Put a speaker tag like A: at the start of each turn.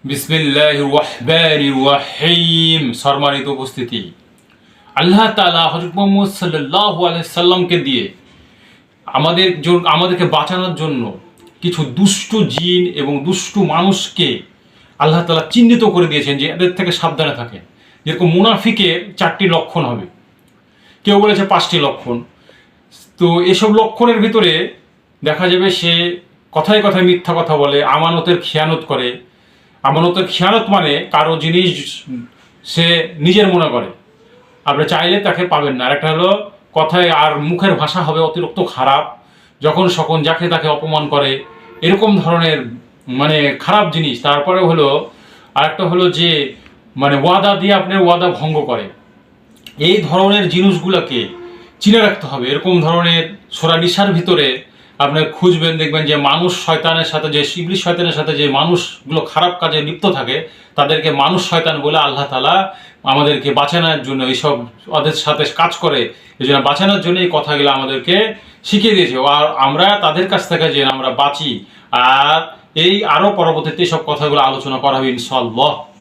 A: বিসমিল্লাহির রহমানির রহিম। সম্মানিত উপস্থিতি, আল্লাহ তাআলা হযরত মুহাম্মদ সাল্লাল্লাহু আলাইহি সাল্লামকে দিয়ে আমাদেরকে বাঁচানোর জন্য কিছু দুষ্ট জিন এবং দুষ্ট মানুষকে আল্লাহ তাআলা চিহ্নিত করে দিয়েছেন যে এদের থেকে সাবধানে থাকে। যেরকম মুনাফিকের 4টি লক্ষণ হবে, কেউ বলেছে 5টি লক্ষণ। তো এসব লক্ষণের ভিতরে দেখা যাবে সে কথায় কথায় মিথ্যা কথা বলে, আমানতের খেয়ানত করে। আমানতের খেয়ানত মানে কারো জিনিস সে নিজের মনে করে, আপনি চাইলে তাকে পাবেন না। আর একটা হলো কথায় আর মুখের ভাষা হবে অতিরিক্ত খারাপ, যখন সকন যাকে তাকে অপমান করে, এরকম ধরনের মানে খারাপ জিনিস। তারপরে হলো আরেকটা হলো যে ওয়াদা দিয়ে আপনার ওয়াদা ভঙ্গ করে। এই ধরনের জিনিসগুলোকে চিনে রাখতে হবে। এরকম ধরনের সূরা নিসার ভিতরে আপনার খুঁজবেন, দেখবেন যে মানুষ শয়তানের সাথে, যে ইবলিস শয়তানের সাথে যে মানুষগুলো খারাপ কাজে লিপ্ত থাকে তাদেরকে মানুষ শয়তান বলে আল্লাহ তাআলা আমাদেরকে বাঁচানোর জন্য এইসব ওদের সাথে কাজ করে, এই জন্য বাঁচানোর জন্য এই কথাগুলো আমাদেরকে শিখিয়ে দিয়েছে। আর আমরা তাদের কাছ থেকে যেন আমরা বাঁচি। আর এই আরও পরবর্তীতে সব কথাগুলো আলোচনা করা হবে ইনশাআল্লাহ।